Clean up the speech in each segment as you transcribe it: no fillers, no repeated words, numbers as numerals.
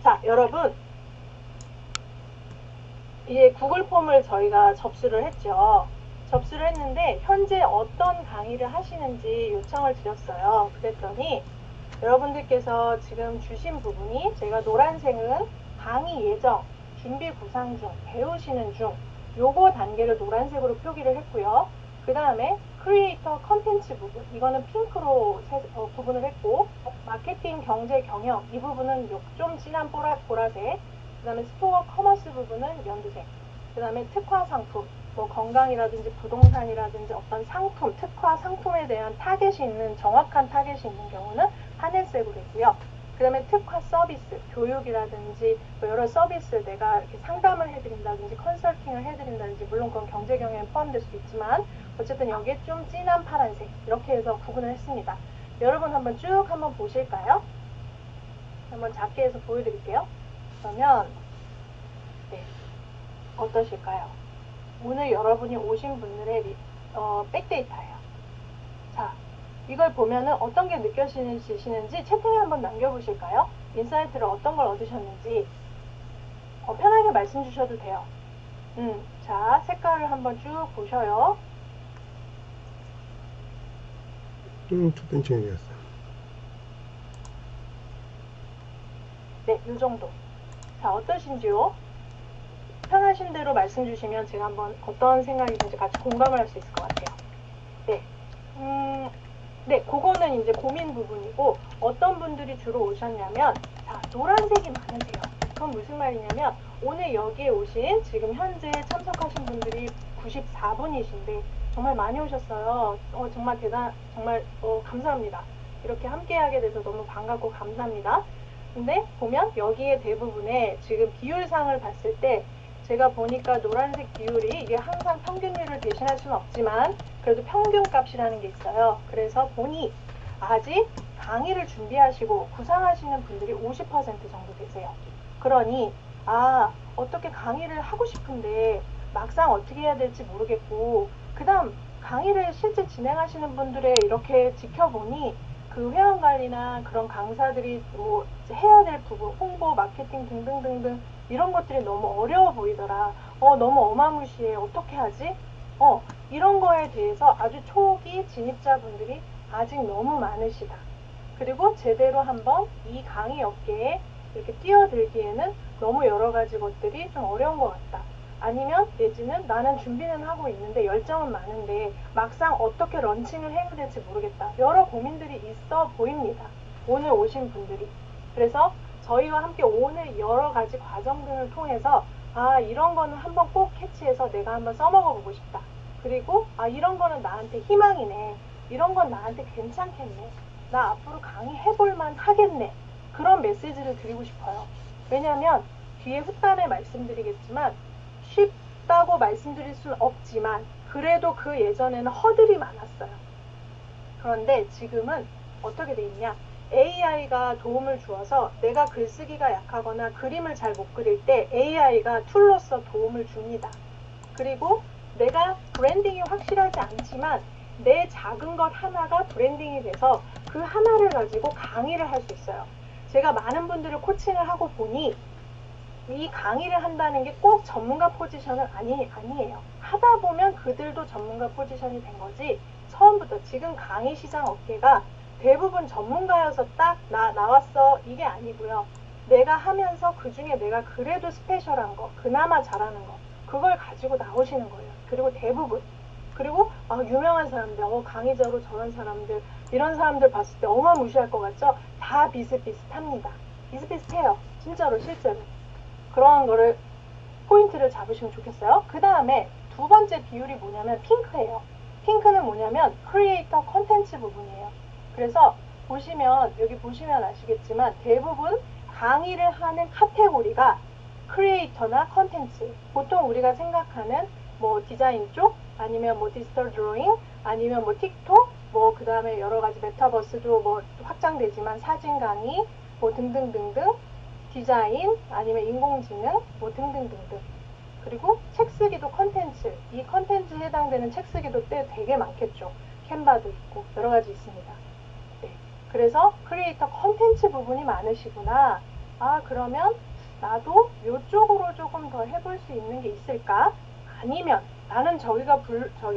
자, 여러분, 이제 구글 폼을 저희가 접수를 했죠. 접수를 했는데 현재 어떤 강의를 하시는지 요청을 드렸어요. 그랬더니 여러분들께서 지금 주신 부분이, 제가 노란색은 강의 예정, 준비 구상 중, 배우시는 중, 요거 단계를 노란색으로 표기를 했고요. 그 다음에 크리에이터 컨텐츠 부분, 이거는 핑크로 구분을 했고, 마케팅, 경제, 경영, 이 부분은 좀 진한 보라색, 그 다음에 스토어, 커머스 부분은 연두색, 그 다음에 특화 상품, 뭐 건강이라든지 부동산이라든지 어떤 상품, 특화 상품에 대한 타겟이 있는, 정확한 타겟이 있는 경우는 하늘색으로 했고요. 그 다음에 특화 서비스, 교육이라든지 뭐 여러 서비스, 내가 이렇게 상담을 해드린다든지 컨설팅을 해드린다든지, 물론 그건 경제 경영에 포함될 수도 있지만 어쨌든 여기에 좀 진한 파란색, 이렇게 해서 구분을 했습니다. 여러분 한번 쭉 한번 보실까요? 한번 작게 해서 보여드릴게요. 그러면 네, 어떠실까요? 오늘 여러분이 오신 분들의 백데이터예요. 자, 이걸 보면은 어떤 게 느껴지시는지 채팅에 한번 남겨보실까요? 인사이트를 어떤 걸 얻으셨는지 편하게 말씀 주셔도 돼요. 자, 색깔을 한번 쭉 보셔요. 첫 번째였어요. 네, 이 정도. 자, 어떠신지요? 편하신 대로 말씀 주시면 제가 한번 어떤 생각이 드는지 같이 공감을 할 수 있을 것 같아요. 네. 네, 그거는 이제 고민 부분이고, 어떤 분들이 주로 오셨냐면, 자, 노란색이 많으세요. 그건 무슨 말이냐면, 오늘 여기에 오신, 지금 현재 참석하신 분들이 94분이신데, 정말 많이 오셨어요. 정말 정말, 감사합니다. 이렇게 함께 하게 돼서 너무 반갑고 감사합니다. 근데 보면 여기에 대부분의 지금 비율상을 봤을 때, 제가 보니까 노란색 비율이, 이게 항상 평균율을 대신할 수는 없지만 그래도 평균값이라는 게 있어요. 그래서 보니 아직 강의를 준비하시고 구상하시는 분들이 50% 정도 되세요. 그러니 어떻게 강의를 하고 싶은데 막상 어떻게 해야 될지 모르겠고, 그 다음 강의를 실제 진행하시는 분들의 이렇게 지켜보니 그 회원관리나 그런 강사들이 뭐 해야 될 부분, 홍보, 마케팅 등등등등 이런 것들이 너무 어려워 보이더라. 너무 어마무시해. 어떻게 하지? 이런 거에 대해서 아주 초기 진입자분들이 아직 너무 많으시다. 그리고 제대로 한번 이 강의 업계에 이렇게 뛰어들기에는 너무 여러 가지 것들이 좀 어려운 것 같다. 아니면 내지는 나는 준비는 하고 있는데 열정은 많은데 막상 어떻게 런칭을 해야 될지 모르겠다. 여러 고민들이 있어 보입니다. 오늘 오신 분들이. 그래서 저희와 함께 오늘 여러 가지 과정 등을 통해서 이런 거는 한번 꼭 캐치해서 내가 한번 써먹어 보고 싶다. 그리고 이런 거는 나한테 희망이네. 이런 건 나한테 괜찮겠네. 나 앞으로 강의 해볼만 하겠네. 그런 메시지를 드리고 싶어요. 왜냐하면 뒤에 후단에 말씀드리겠지만 쉽다고 말씀드릴 수는 없지만 그래도 그 예전에는 허들이 많았어요. 그런데 지금은 어떻게 돼 있냐? AI가 도움을 주어서 내가 글쓰기가 약하거나 그림을 잘 못 그릴 때 AI가 툴로서 도움을 줍니다. 그리고 내가 브랜딩이 확실하지 않지만 내 작은 것 하나가 브랜딩이 돼서 그 하나를 가지고 강의를 할 수 있어요. 제가 많은 분들을 코칭을 하고 보니 이 강의를 한다는 게 꼭 전문가 포지션은 아니에요. 하다 보면 그들도 전문가 포지션이 된 거지, 처음부터 지금 강의 시장 업계가 대부분 전문가여서 딱 나왔어 이게 아니고요. 내가 하면서 그 중에 내가 그래도 스페셜한 거, 그나마 잘하는 거, 그걸 가지고 나오시는 거예요. 그리고 대부분. 그리고 유명한 사람들, 강의자로 저런 사람들, 이런 사람들 봤을 때 어마무시할 것 같죠? 다 비슷비슷합니다. 비슷비슷해요. 진짜로 실제로. 그런 거를 포인트를 잡으시면 좋겠어요. 그 다음에 두 번째 비율이 뭐냐면 핑크예요. 핑크는 뭐냐면 크리에이터 컨텐츠 부분이에요. 그래서 여기 보시면 아시겠지만 대부분 강의를 하는 카테고리가 크리에이터나 컨텐츠. 보통 우리가 생각하는 뭐 디자인 쪽, 아니면 뭐 디지털 드로잉, 아니면 뭐 틱톡, 뭐 그 다음에 여러 가지 메타버스도 뭐 확장되지만 사진 강의, 뭐 등등등등, 디자인, 아니면 인공지능, 뭐 등등등등. 그리고 책 쓰기도 컨텐츠. 이 컨텐츠에 해당되는 책 쓰기도 되게 많겠죠. 캔바도 있고 여러 가지 있습니다. 네. 그래서 크리에이터 컨텐츠 부분이 많으시구나. 아, 그러면 나도 이쪽으로 조금 더 해볼 수 있는 게 있을까? 아니면 나는 저기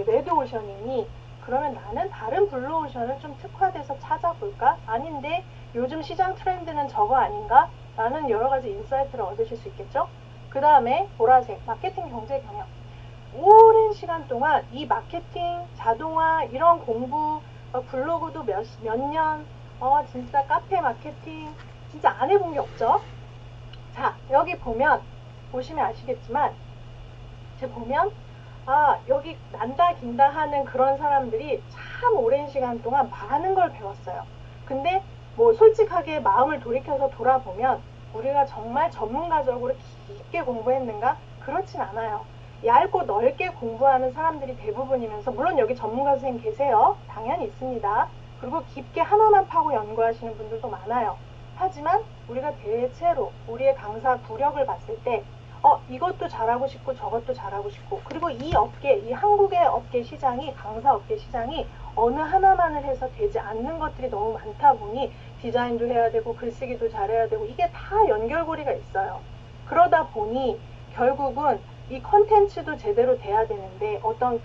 레드오션이니 그러면 나는 다른 블루오션을 좀 특화돼서 찾아볼까? 아닌데 요즘 시장 트렌드는 저거 아닌가? 라는 여러 가지 인사이트를 얻으실 수 있겠죠? 그 다음에 보라색, 마케팅 경제 경영. 오랜 시간 동안 이 마케팅, 자동화, 이런 공부, 블로그도 몇 년, 진짜 카페 마케팅, 진짜 안 해본 게 없죠? 자, 여기 보시면 아시겠지만, 보면, 여기 난다 긴다 하는 그런 사람들이 참 오랜 시간 동안 많은 걸 배웠어요. 근데 뭐 솔직하게 마음을 돌이켜서 돌아보면 우리가 정말 전문가적으로 깊게 공부했는가? 그렇진 않아요. 얇고 넓게 공부하는 사람들이 대부분이면서, 물론 여기 전문가 선생님 계세요. 당연히 있습니다. 그리고 깊게 하나만 파고 연구하시는 분들도 많아요. 하지만 우리가 대체로 우리의 강사 구력을 봤을 때 이것도 잘하고 싶고 저것도 잘하고 싶고, 그리고 이 업계, 이 한국의 업계 시장이, 강사 업계 시장이 어느 하나만을 해서 되지 않는 것들이 너무 많다 보니 디자인도 해야 되고 글쓰기도 잘해야 되고 이게 다 연결고리가 있어요. 그러다 보니 결국은 이 컨텐츠도 제대로 돼야 되는데 어떤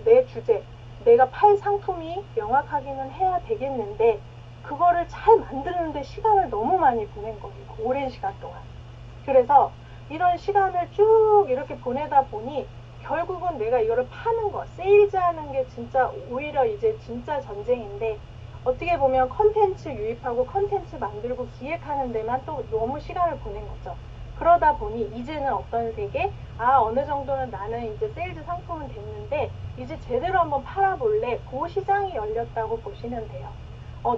내 주제, 내가 팔 상품이 명확하기는 해야 되겠는데 그거를 잘 만드는데 시간을 너무 많이 보낸 거예요. 오랜 시간 동안. 그래서 이런 시간을 쭉 이렇게 보내다 보니 결국은 내가 이거를 파는 거, 세일즈하는 게 진짜 오히려 이제 진짜 전쟁인데, 어떻게 보면 컨텐츠 유입하고 컨텐츠 만들고 기획하는 데만 또 너무 시간을 보낸 거죠. 그러다 보니 이제는 어떤 세계, 어느 정도는 나는 이제 세일즈 상품은 됐는데 이제 제대로 한번 팔아볼래, 그 시장이 열렸다고 보시면 돼요.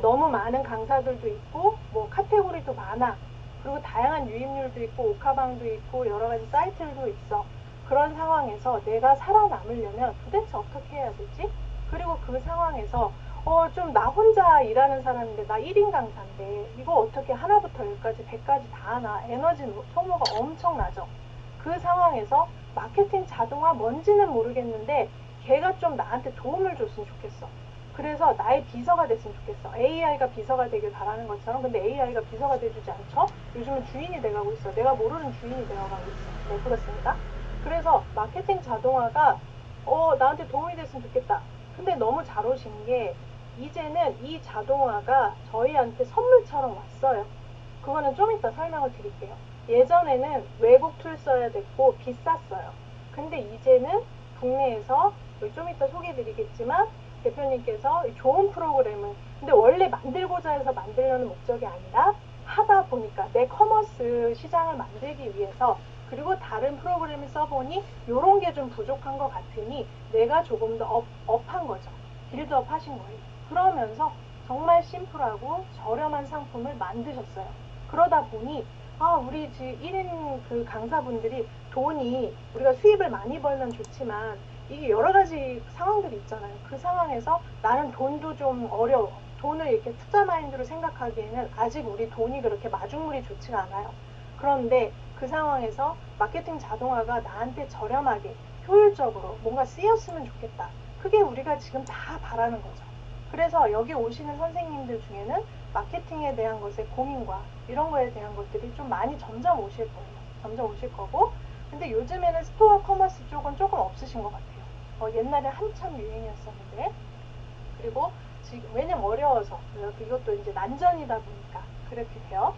너무 많은 강사들도 있고 뭐 카테고리도 많아. 그리고 다양한 유입률도 있고 오카방도 있고 여러 가지 사이트들도 있어. 그런 상황에서 내가 살아남으려면 도대체 어떻게 해야 되지? 그리고 그 상황에서 좀 나 혼자 일하는 사람인데, 나 1인 강사인데 이거 어떻게 하나부터 10까지 100까지 다 하나? 에너지 소모가 엄청나죠. 그 상황에서 마케팅 자동화 뭔지는 모르겠는데 걔가 좀 나한테 도움을 줬으면 좋겠어. 그래서 나의 비서가 됐으면 좋겠어. AI가 비서가 되길 바라는 것처럼. 근데 AI가 비서가 돼주지 않죠? 요즘은 주인이 돼가고 있어. 내가 모르는 주인이 되어가고 있어. 네, 그렇습니다. 그래서 마케팅 자동화가 나한테 도움이 됐으면 좋겠다. 근데 너무 잘 오신 게 이제는 이 자동화가 저희한테 선물처럼 왔어요. 그거는 좀 이따 설명을 드릴게요. 예전에는 외국 툴 써야 됐고 비쌌어요. 근데 이제는 국내에서 좀 이따 소개해드리겠지만 대표님께서 좋은 프로그램을, 근데 원래 만들고자 해서 만들려는 목적이 아니라 하다 보니까 내 커머스 시장을 만들기 위해서, 그리고 다른 프로그램을 써보니 요런 게 좀 부족한 것 같으니 내가 조금 더 업한 거죠. 빌드업 하신 거예요. 그러면서 정말 심플하고 저렴한 상품을 만드셨어요. 그러다 보니 우리 지금 1인 그 강사분들이 우리가 수입을 많이 벌면 좋지만 이게 여러 가지 상황들이 있잖아요. 그 상황에서 나는 돈도 좀 어려워. 돈을 이렇게 투자 마인드로 생각하기에는 아직 우리 돈이 그렇게 마중물이 좋지가 않아요. 그런데 그 상황에서 마케팅 자동화가 나한테 저렴하게 효율적으로 뭔가 쓰였으면 좋겠다. 그게 우리가 지금 다 바라는 거죠. 그래서 여기 오시는 선생님들 중에는 마케팅에 대한 것의 고민과 이런 거에 대한 것들이 좀 많이 점점 오실 거예요. 점점 오실 거고, 근데 요즘에는 스토어 커머스 쪽은 조금 없으신 것 같아요. 옛날에 한참 유행이었었는데, 그리고 지금 왜냐면 어려워서, 이것도 이제 난전이다 보니까 그렇게 돼요.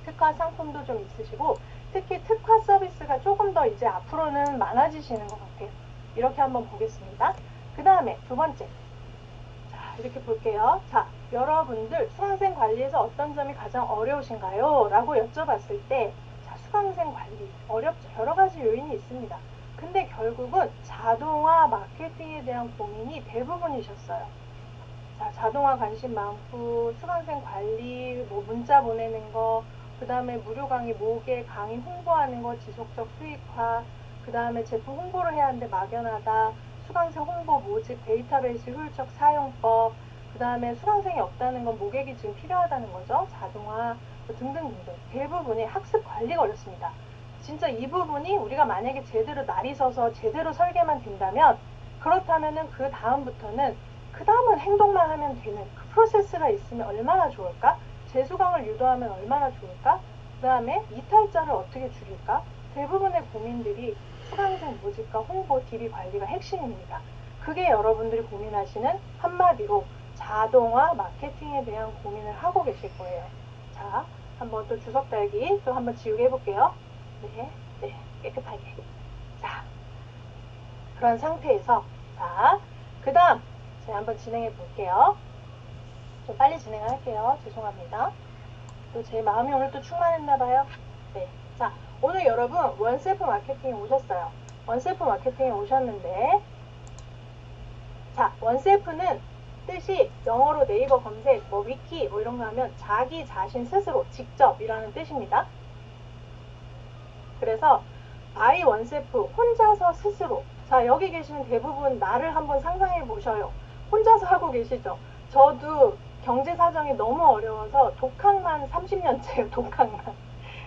특화 상품도 좀 있으시고, 특히 특화 서비스가 조금 더 이제 앞으로는 많아지시는 것 같아요. 이렇게 한번 보겠습니다. 그 다음에 두 번째. 자, 이렇게 볼게요. 자, 여러분들 수강생 관리에서 어떤 점이 가장 어려우신가요? 라고 여쭤봤을 때, 자, 수강생 관리 어렵죠. 여러 가지 요인이 있습니다. 근데 결국은 자동화 마케팅에 대한 고민이 대부분이셨어요. 자, 자동화 관심 많고 수강생 관리, 뭐 문자 보내는 거, 그 다음에 무료 강의, 모개 강의 홍보하는 거, 지속적 수익화, 그 다음에 제품 홍보를 해야 하는데 막연하다, 수강생 홍보 모집, 데이터베이스 효율적 사용법, 그 다음에 수강생이 없다는 건 모객이 지금 필요하다는 거죠. 자동화 등등등등. 대부분이 학습 관리가 어렵습니다. 진짜 이 부분이 우리가 만약에 제대로 날이 서서 제대로 설계만 된다면, 그렇다면은 그 다음은 행동만 하면 되는 그 프로세스가 있으면 얼마나 좋을까? 재수강을 유도하면 얼마나 좋을까? 그 다음에 이탈자를 어떻게 줄일까? 대부분의 고민들이 수강생 모집과 홍보, DB 관리가 핵심입니다. 그게 여러분들이 고민하시는 한마디로 자동화 마케팅에 대한 고민을 하고 계실 거예요. 자, 한번 또 주석 달기 또 한번 지우개 해볼게요. 네, 깨끗하게. 자, 그런 상태에서 자, 그 다음 제가 한번 진행해 볼게요. 좀 빨리 진행을 할게요. 죄송합니다. 또 제 마음이 오늘 또 충만했나봐요. 네, 자, 오늘 여러분 원셀프 마케팅에 오셨어요. 원셀프 마케팅에 오셨는데 자, 원셀프는 뜻이 영어로 네이버 검색, 뭐 위키 뭐 이런 거 하면 자기 자신 스스로 직접이라는 뜻입니다. 그래서 by oneself, 혼자서 스스로. 자, 여기 계시는 대부분 나를 한번 상상해 보셔요. 혼자서 하고 계시죠? 저도 경제 사정이 너무 어려워서 독학만 30년째예요, 독학만.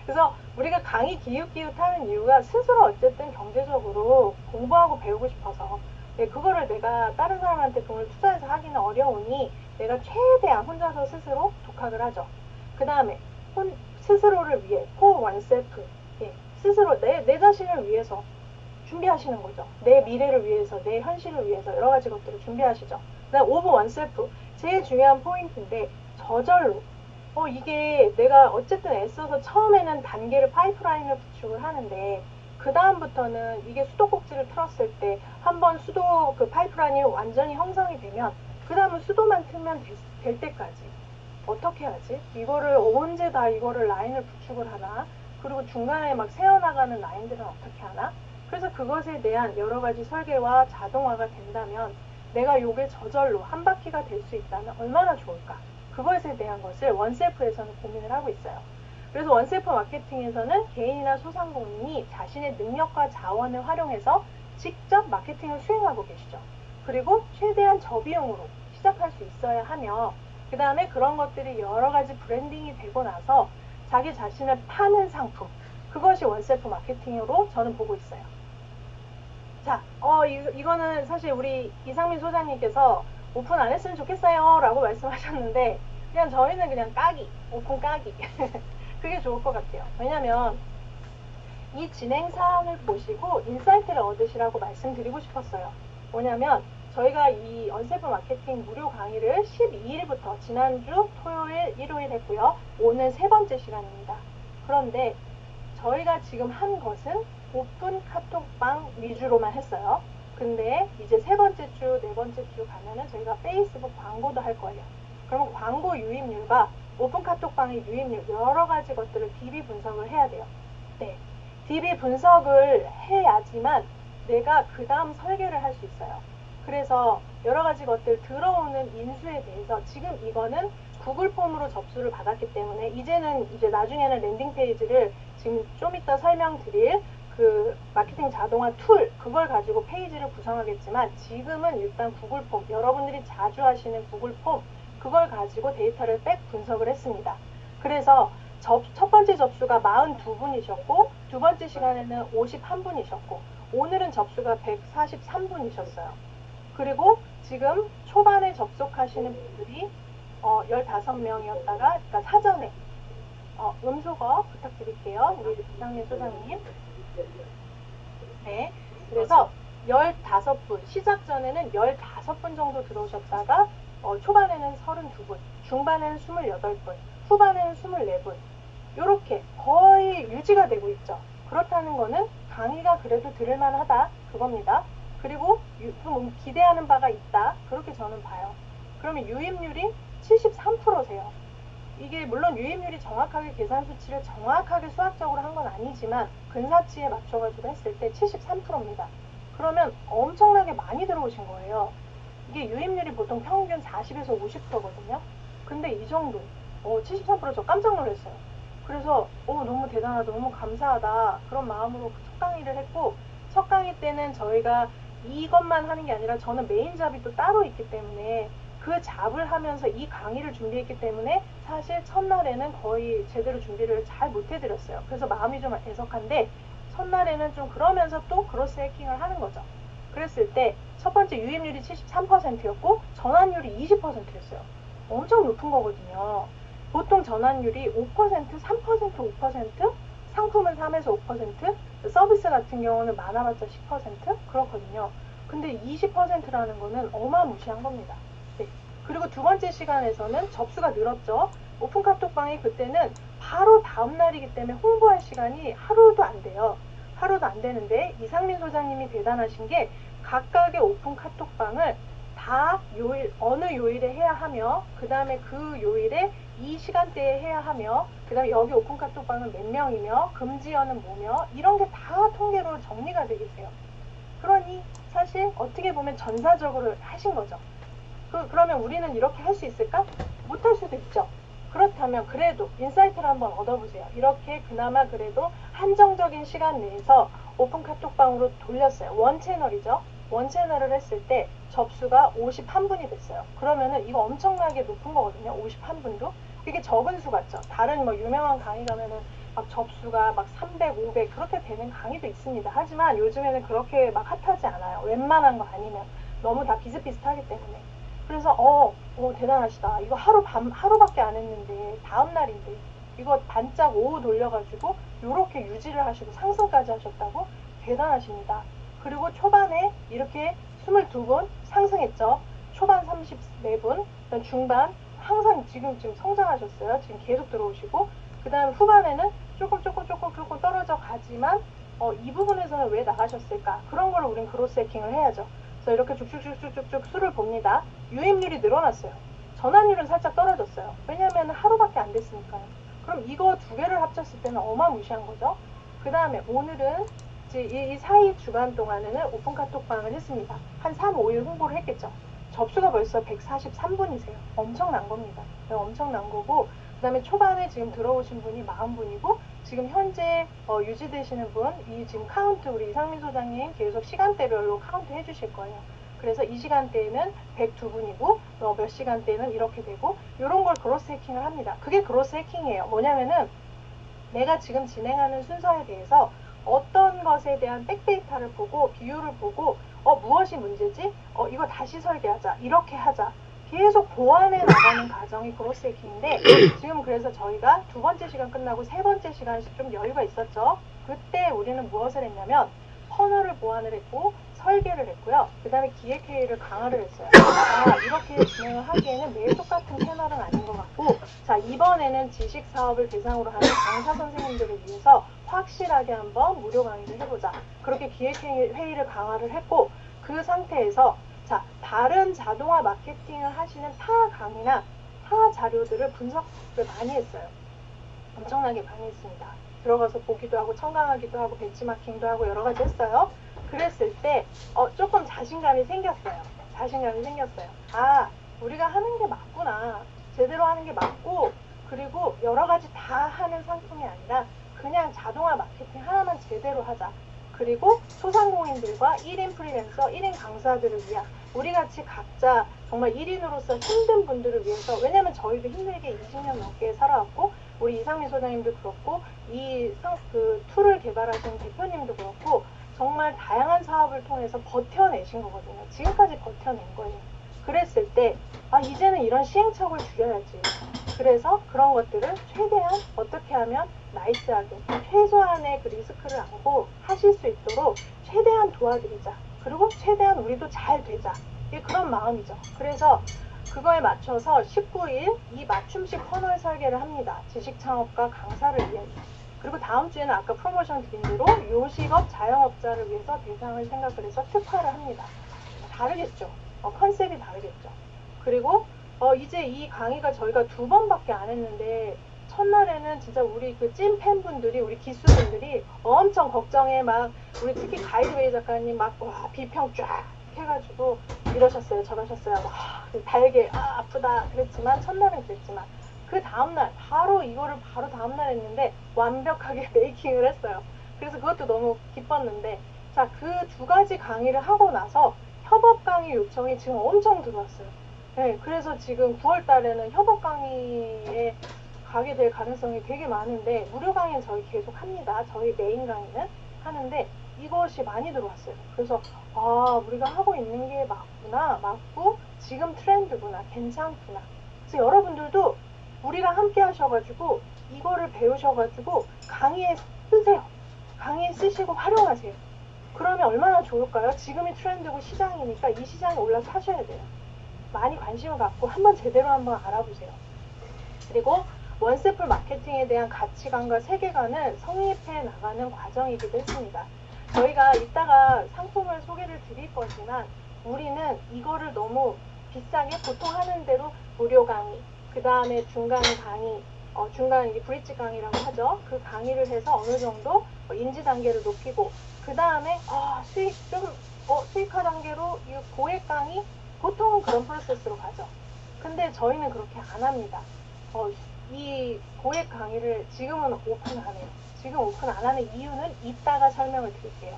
그래서 우리가 강의 기웃기웃하는 이유가 스스로 어쨌든 경제적으로 공부하고 배우고 싶어서 네, 그거를 내가 다른 사람한테 돈을 투자해서 하기는 어려우니 내가 최대한 혼자서 스스로 독학을 하죠. 그 다음에 스스로를 위해 for oneself, 예, 스스로 내 자신을 위해서 준비하시는 거죠. 내 미래를 위해서, 내 현실을 위해서 여러 가지 것들을 준비하시죠. 그 다음 of oneself, 제일 중요한 포인트인데 저절로 이게 내가 어쨌든 애써서 처음에는 단계를 파이프라인을 구축을 하는데 그 다음부터는 이게 수도꼭지를 틀었을 때 한번 수도 그 파이프라인이 완전히 형성이 되면 그 다음은 수도만 틀면 될 때까지 어떻게 하지? 이거를 언제 다 이거를 라인을 구축을 하나? 그리고 중간에 막 새어나가는 라인들은 어떻게 하나? 그래서 그것에 대한 여러 가지 설계와 자동화가 된다면 내가 요게 저절로 한 바퀴가 될 수 있다면 얼마나 좋을까? 그것에 대한 것을 원셀프에서는 고민을 하고 있어요. 그래서 원셀프 마케팅에서는 개인이나 소상공인이 자신의 능력과 자원을 활용해서 직접 마케팅을 수행하고 계시죠. 그리고 최대한 저비용으로 시작할 수 있어야 하며 그 다음에 그런 것들이 여러 가지 브랜딩이 되고 나서 자기 자신을 파는 상품, 그것이 원셀프 마케팅으로 저는 보고 있어요. 자, 이거는 사실 우리 이상민 소장님께서 오픈 안 했으면 좋겠어요 라고 말씀하셨는데 그냥 저희는 그냥 까기, 오픈 까기 그게 좋을 것 같아요. 왜냐면 이 진행 사항을 보시고 인사이트를 얻으시라고 말씀드리고 싶었어요. 뭐냐면 저희가 이 원셀프 마케팅 무료 강의를 12일부터 지난주 토요일, 일요일 했고요. 오늘 세 번째 시간입니다. 그런데 저희가 지금 한 것은 오픈 카톡방 위주로만 했어요. 근데 이제 세 번째 주, 네 번째 주 가면은 저희가 페이스북 광고도 할 거예요. 그러면 광고 유입률과 오픈 카톡방의 유입률 여러 가지 것들을 DB 분석을 해야 돼요. 네, DB 분석을 해야지만 내가 그 다음 설계를 할 수 있어요. 그래서 여러 가지 것들 들어오는 인수에 대해서 지금 이거는 구글 폼으로 접수를 받았기 때문에 이제는 이제 나중에는 랜딩 페이지를 지금 좀 이따 설명드릴 그 마케팅 자동화 툴 그걸 가지고 페이지를 구성하겠지만 지금은 일단 구글 폼 여러분들이 자주 하시는 구글 폼 그걸 가지고 데이터를 백 분석을 했습니다. 그래서 첫 번째 접수가 42분이셨고 두 번째 시간에는 51분이셨고 오늘은 접수가 143분이셨어요. 그리고 지금 초반에 접속하시는 분들이 15명이었다가 그러니까 사전에 음소거 부탁드릴게요. 우리 이상민 소장님. 네, 그래서 15분, 시작 전에는 15분 정도 들어오셨다가 초반에는 32분, 중반에는 28분, 후반에는 24분 이렇게 거의 유지가 되고 있죠. 그렇다는 거는 강의가 그래도 들을만하다 그겁니다. 그리고 좀 기대하는 바가 있다 그렇게 저는 봐요. 그러면 유입률이 73%세요. 이게 물론 유입률이 정확하게 계산 수치를 정확하게 수학적으로 한 건 아니지만 근사치에 맞춰가지고 했을 때 73%입니다. 그러면 엄청나게 많이 들어오신 거예요. 이게 유입률이 보통 평균 40에서 50%거든요. 근데 이 정도 73% 저 깜짝 놀랐어요. 그래서 너무 대단하다, 너무 감사하다 그런 마음으로 첫 강의를 했고 첫 강의 때는 저희가 이것만 하는 게 아니라 저는 메인 잡이 또 따로 있기 때문에 그 잡을 하면서 이 강의를 준비했기 때문에 사실 첫날에는 거의 제대로 준비를 잘 못 해드렸어요. 그래서 마음이 좀 애석한데 첫날에는 좀 그러면서 또 크로스 해킹을 하는 거죠. 그랬을 때 첫 번째 유입률이 73%였고 전환율이 20%였어요. 엄청 높은 거거든요. 보통 전환율이 5%, 3%, 5%, 상품은 3에서 5%, 서비스 같은 경우는 많아봤자 10% 그렇거든요. 근데 20%라는 거는 어마무시한 겁니다. 네. 그리고 두 번째 시간에서는 접수가 늘었죠. 오픈 카톡방이 그때는 바로 다음 날이기 때문에 홍보할 시간이 하루도 안 돼요. 하루도 안 되는데 이상민 소장님이 대단하신 게 각각의 오픈 카톡방을 다 요일, 어느 요일에 해야 하며 그 다음에 그 요일에 이 시간대에 해야 하며 그 다음에 여기 오픈 카톡방은 몇 명이며 금지어는 뭐며 이런 게 다 통계로 정리가 되어 계세요. 그러니 사실 어떻게 보면 전사적으로 하신 거죠. 그러면 우리는 이렇게 할 수 있을까? 못할 수도 있죠. 그렇다면 그래도 인사이트를 한번 얻어보세요. 이렇게 그나마 그래도 한정적인 시간 내에서 오픈 카톡방으로 돌렸어요. 원 채널이죠. 원 채널을 했을 때 접수가 51분이 됐어요. 그러면은 이거 엄청나게 높은 거거든요. 51분도. 이게 적은 수 같죠. 다른 뭐 유명한 강의 가면은 막 접수가 막 300, 500 그렇게 되는 강의도 있습니다. 하지만 요즘에는 그렇게 막 핫하지 않아요. 웬만한 거 아니면 너무 다 비슷비슷하기 때문에. 그래서 대단하시다. 이거 하루밖에 안 했는데 다음 날인데 이거 반짝 오후 돌려가지고 요렇게 유지를 하시고 상승까지 하셨다고? 대단하십니다. 그리고 초반에 이렇게 22분 상승했죠. 초반 34분, 중반 항상 지금 성장하셨어요. 지금 계속 들어오시고 그 다음 후반에는 조금 떨어져 가지만 이 부분에서는 왜 나가셨을까? 그런 거를 우린 그로스 해킹을 해야죠. 그래서 이렇게 쭉쭉쭉쭉쭉 수를 봅니다. 유입률이 늘어났어요. 전환율은 살짝 떨어졌어요. 왜냐하면 하루밖에 안 됐으니까요. 그럼 이거 두 개를 합쳤을 때는 어마무시한 거죠. 그 다음에 오늘은 이제 이 사이 주간 동안에는 오픈 카톡방을 했습니다. 한 3, 5일 홍보를 했겠죠. 접수가 벌써 143분이세요. 엄청난 겁니다. 엄청난 거고 그 다음에 초반에 지금 들어오신 분이 40분이고 지금 현재 유지되시는 분, 이 지금 카운트 우리 이상민 소장님 계속 시간대별로 카운트 해주실 거예요. 그래서 이 시간대에는 102분이고 몇 시간대에는 이렇게 되고 이런 걸 그로스 해킹을 합니다. 그게 그로스 해킹이에요. 뭐냐면은 내가 지금 진행하는 순서에 대해서 어떤 것에 대한 백데이터를 보고 비율을 보고 무엇이 문제지? 이거 다시 설계하자. 이렇게 하자. 계속 보완해 나가는 과정이 그로스 해킹인데 지금 그래서 저희가 두 번째 시간 끝나고 세 번째 시간씩 좀 여유가 있었죠. 그때 우리는 무엇을 했냐면 퍼널을 보완을 했고 설계를 했고요. 그 다음에 기획회의를 강화를 했어요. 이렇게 진행을 하기에는 매일 똑같은 패널은 아닌 것 같고 자 이번에는 지식사업을 대상으로 하는 강사 선생님들을 위해서 확실하게 한번 무료 강의를 해보자. 그렇게 기획회의를 강화를 했고 그 상태에서 자 다른 자동화 마케팅을 하시는 타 강의나 타 자료들을 분석을 많이 했어요. 엄청나게 많이 했습니다. 들어가서 보기도 하고 첨가하기도 하고 벤치마킹도 하고 여러 가지 했어요. 그랬을 때 조금 자신감이 생겼어요. 우리가 하는 게 맞구나. 제대로 하는 게 맞고 그리고 여러 가지 다 하는 상품이 아니라 그냥 자동화 마케팅 하나만 제대로 하자. 그리고 소상공인들과 1인 프리랜서, 1인 강사들을 위한 우리같이 각자 정말 1인으로서 힘든 분들을 위해서 왜냐면 저희도 힘들게 20년 넘게 살아왔고 우리 이상민 소장님도 그렇고 그 툴을 개발하신 대표님도 그렇고 정말 다양한 사업을 통해서 버텨내신 거거든요. 지금까지 버텨낸 거예요. 그랬을 때 이제는 이런 시행착오를 줄여야지. 그래서 그런 것들을 최대한 어떻게 하면 나이스하게 최소한의 그 리스크를 안고 하실 수 있도록 최대한 도와드리자. 그리고 최대한 우리도 잘 되자. 그런 마음이죠. 그래서 그거에 맞춰서 19일 이 맞춤식 퍼널 설계를 합니다. 지식창업과 강사를 위해. 그리고 다음 주에는 아까 프로모션 드린 대로 요식업 자영업자를 위해서 대상을 생각을 해서 특화를 합니다. 다르겠죠. 컨셉이 다르겠죠. 그리고 이제 이 강의가 저희가 2번밖에 안 했는데 첫날에는 진짜 우리 그 찐 팬분들이 우리 기수분들이 엄청 걱정해 막 우리 특히 가이드웨이 작가님 막 비평 쫙 해가지고 이러셨어요 저러셨어요 달게 아프다 그랬지만 첫날은 그랬지만 그 다음날 이거를 바로 다음날 했는데 완벽하게 메이킹을 했어요. 그래서 그것도 너무 기뻤는데 자 그 2가지 강의를 하고 나서 협업 강의 요청이 지금 엄청 들어왔어요. 네, 그래서 지금 9월 달에는 협업 강의에 가게 될 가능성이 되게 많은데 무료 강의는 저희 계속 합니다. 저희 메인 강의는 하는데 이것이 많이 들어왔어요. 그래서 우리가 하고 있는 게 맞구나 맞고 지금 트렌드구나 괜찮구나. 그래서 여러분들도 우리랑 함께 하셔가지고 이거를 배우셔가지고 강의에 쓰세요. 강의에 쓰시고 활용하세요. 그러면 얼마나 좋을까요? 지금이 트렌드고 시장이니까 이 시장에 올라타셔야 돼요. 많이 관심을 갖고 한번 제대로 한번 알아보세요. 그리고 원샘플 마케팅에 대한 가치관과 세계관을 성립해 나가는 과정이기도 했습니다. 저희가 이따가 상품을 소개를 드릴 거지만 우리는 이거를 너무 비싸게 보통 하는 대로 무료 강의, 그 다음에 중간 강의, 중간 이게 브릿지 강의라고 하죠. 그 강의를 해서 어느 정도 인지 단계를 높이고 그 다음에 수익화 단계로 이 고액 강의 보통은 그런 프로세스로 가죠. 근데 저희는 그렇게 안 합니다. 이 고액 강의를 지금은 오픈 안 해요. 지금 오픈 안 하는 이유는 이따가 설명을 드릴게요.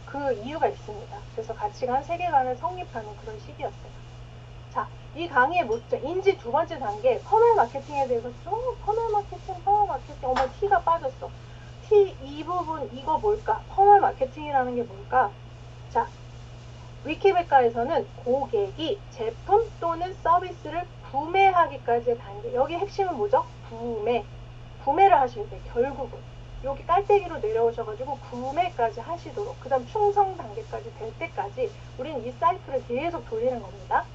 그 이유가 있습니다. 그래서 가치관, 세계관을 성립하는 그런 시기였어요. 자, 이 강의의 목적, 인지 두 번째 단계, 퍼널 마케팅에 대해서 퍼널 마케팅, 어머, T가 빠졌어. T, 이 부분, 이거 뭘까? 퍼널 마케팅이라는 게 뭘까? 자, 위키백과에서는 고객이 제품 또는 서비스를 구매하기까지의 단계. 여기 핵심은 뭐죠? 구매를 하셔야 돼요. 결국은. 여기 깔때기로 내려오셔가지고 구매까지 하시도록, 그 다음 충성 단계까지 될 때까지 우리는 이 사이클을 계속 돌리는 겁니다.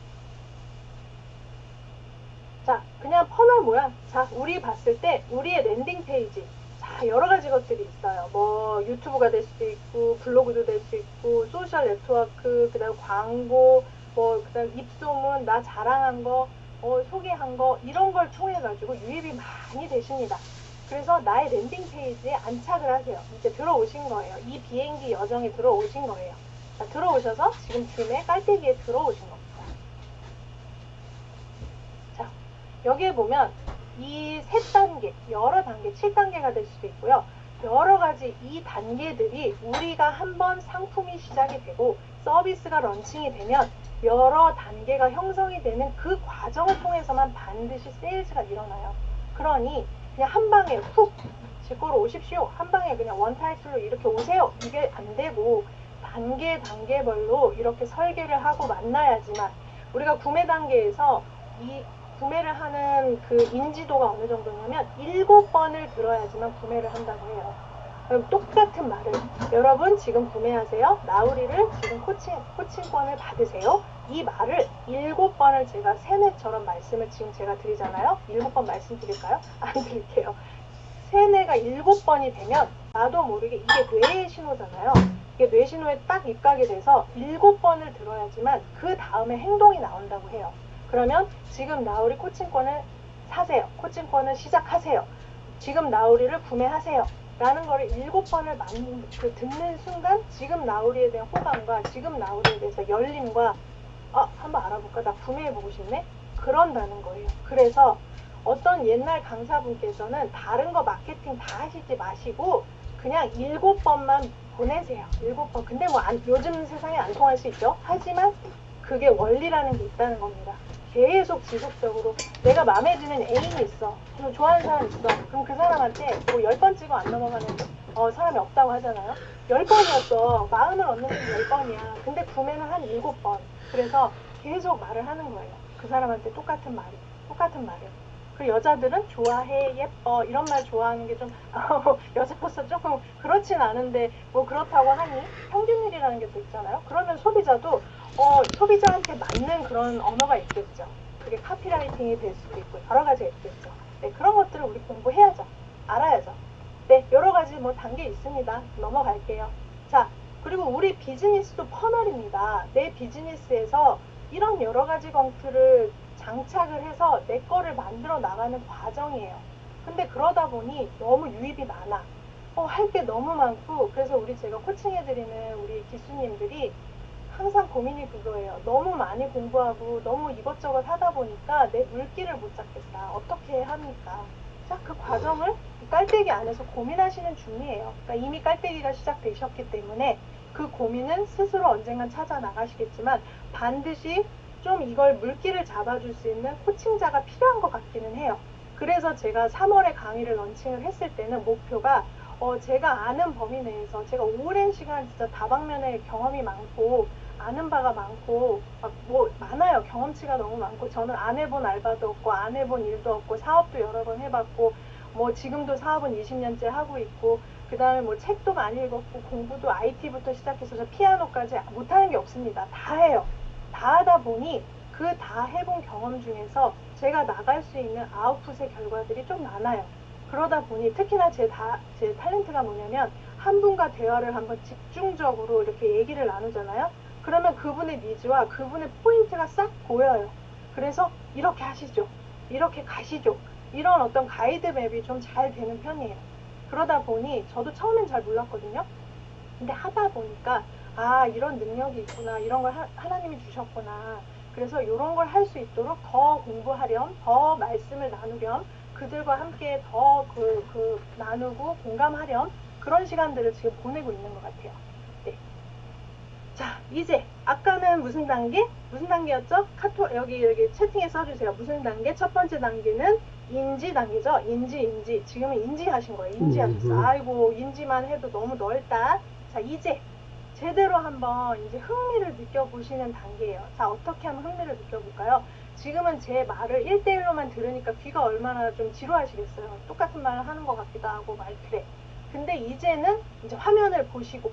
자, 그냥 퍼널 모양. 자, 우리 봤을 때 우리의 랜딩 페이지. 자, 여러 가지 것들이 있어요. 뭐 유튜브가 될 수도 있고, 블로그도 될 수 있고, 소셜 네트워크, 그 다음 광고, 뭐 그 다음 입소문, 나 자랑한 거, 소개한 거, 이런 걸 통해 가지고 유입이 많이 되십니다. 그래서 나의 랜딩 페이지에 안착을 하세요. 이제 들어오신 거예요. 이 비행기 여정에 들어오신 거예요. 자, 들어오셔서 지금쯤에 깔때기에 들어오신 겁니다. 자, 여기에 보면 이 세 단계, 여러 단계, 7단계가 될 수도 있고요. 여러 가지 이 단계들이 우리가 한번 상품이 시작이 되고 서비스가 런칭이 되면 여러 단계가 형성이 되는 그 과정을 통해서만 반드시 세일즈가 일어나요. 그러니 그냥 한 방에 훅 제 거로 오십시오. 한 방에 그냥 원 타이틀로 이렇게 오세요. 이게 안 되고 단계별로 이렇게 설계를 하고 만나야지만 우리가 구매 단계에서 이 구매를 하는 그 인지도가 어느 정도냐면 7번을 들어야지만 구매를 한다고 해요. 그럼 똑같은 말을 여러분 지금 구매하세요. 나우리를 지금 코칭권을 받으세요. 이 말을 7번을 제가 세뇌처럼 말씀을 지금 제가 드리잖아요. 7번 말씀드릴까요? 안 드릴게요. 세뇌가 7번이 되면 나도 모르게 이게 뇌의 신호잖아요. 이게 뇌 신호에 딱 입각이 돼서 7번을 들어야지만 그 다음에 행동이 나온다고 해요. 그러면 지금 나우리 코칭권을 사세요. 코칭권을 시작하세요. 지금 나우리를 구매하세요. 라는 거를 7번을 듣는 순간 지금 나우리에 대한 호감과 지금 나우리에 대해서 열림과 한번 알아볼까? 나 구매해보고 싶네? 그런다는 거예요. 그래서 어떤 옛날 강사분께서는 다른 거 마케팅 다 하시지 마시고 그냥 7번만 보내세요. 7번. 근데 뭐 요즘 세상에 안 통할 수 있죠. 하지만 그게 원리라는 게 있다는 겁니다. 계속 지속적으로 내가 마음에 드는 애인이 있어. 좋아하는 사람 있어. 그럼 그 사람한테 뭐 10번 찍어 안 넘어가는 사람이 없다고 하잖아요. 10번이었어. 마음을 얻는 게 10번이야. 근데 구매는 한 7번. 그래서 계속 말을 하는 거예요. 그 사람한테 똑같은 말을. 그 여자들은 좋아해, 예뻐 이런 말 좋아하는 게 좀 여자로서 조금 그렇진 않은데 뭐 그렇다고 하니 평균일이라는 게 또 있잖아요. 그러면 소비자도 소비자한테 맞는 그런 언어가 있겠죠. 그게 카피라이팅이 될 수도 있고 여러 가지가 있겠죠. 네, 그런 것들을 우리 공부해야죠. 알아야죠. 네, 여러 가지 뭐 단계 있습니다. 넘어갈게요. 자, 그리고 우리 비즈니스도 퍼널입니다. 내 비즈니스에서 이런 여러 가지 것들을 장착을 해서 내 거를 만들어 나가는 과정이에요. 근데 그러다 보니 너무 유입이 많아. 할 게 너무 많고 그래서 제가 코칭해드리는 우리 기수님들이 항상 고민이 그거예요. 너무 많이 공부하고 너무 이것저것 하다 보니까 내 물길을 못 잡겠다. 어떻게 합니까? 자, 그 과정을 깔때기 안에서 고민하시는 중이에요. 그러니까 이미 깔때기가 시작되셨기 때문에 그 고민은 스스로 언젠간 찾아 나가시겠지만 반드시 좀 이걸 물길을 잡아줄 수 있는 코칭자가 필요한 것 같기는 해요. 그래서 제가 3월에 강의를 런칭을 했을 때는 목표가 제가 아는 범위 내에서 제가 오랜 시간 진짜 다방면의 경험이 많고 아는 바가 많고 막 뭐 많아요. 경험치가 너무 많고 저는 안 해본 알바도 없고 안 해본 일도 없고 사업도 여러 번 해봤고 뭐 지금도 사업은 20년째 하고 있고 그 다음에 뭐 책도 많이 읽었고 공부도 IT부터 시작해서 저 피아노까지 못하는 게 없습니다. 다 해요. 다 하다 보니 그 다 해본 경험 중에서 제가 나갈 수 있는 아웃풋의 결과들이 좀 많아요. 그러다 보니 특히나 제 탤런트가 뭐냐면 한 분과 대화를 한번 집중적으로 이렇게 얘기를 나누잖아요. 그러면 그분의 니즈와 그분의 포인트가 싹 보여요. 그래서 이렇게 하시죠. 이렇게 가시죠. 이런 어떤 가이드맵이 좀 잘 되는 편이에요. 그러다 보니 저도 처음엔 잘 몰랐거든요. 근데 하다 보니까 아 이런 능력이 있구나. 이런 걸 하나님이 주셨구나. 그래서 이런 걸 할 수 있도록 더 공부하렴, 더 말씀을 나누렴, 그들과 함께 더 나누고 공감하렴 그런 시간들을 지금 보내고 있는 것 같아요. 네. 자, 이제 아까는 무슨 단계? 무슨 단계였죠? 카톡 여기 채팅에 써주세요. 무슨 단계? 첫 번째 단계는 인지 단계죠. 인지. 지금은 인지하신 거예요. 인지하셨어. 아이고 인지만 해도 너무 넓다. 자, 이제 제대로 한번 이제 흥미를 느껴보시는 단계예요. 자, 어떻게 하면 흥미를 느껴볼까요? 지금은 제 말을 1대1로만 들으니까 귀가 얼마나 좀 지루하시겠어요. 똑같은 말을 하는 것 같기도 하고 말그래. 근데 이제는 이제 화면을 보시고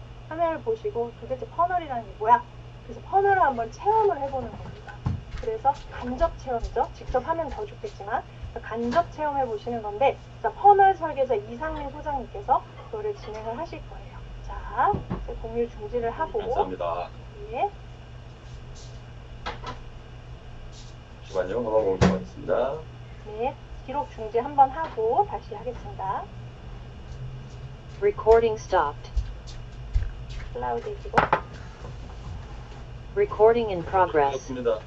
도대체 퍼널이라는 게 뭐야? 그래서 퍼널을 한번 체험을 해보는 겁니다. 그래서 간접 체험이죠. 직접 하면 더 좋겠지만 간접 체험해 보시는 건데 자, 퍼널 설계자 이상민 소장님께서 그거를 진행을 하실 거예요. 자, 이제 공유 중지를 하고 감사합니다. 예. 잠시만요. 넘어가고 하겠습니다. 네, 기록 중지 한번 하고 다시 하겠습니다. Recording stopped. 클라우드 해지고 Recording in progress. 좋습니다.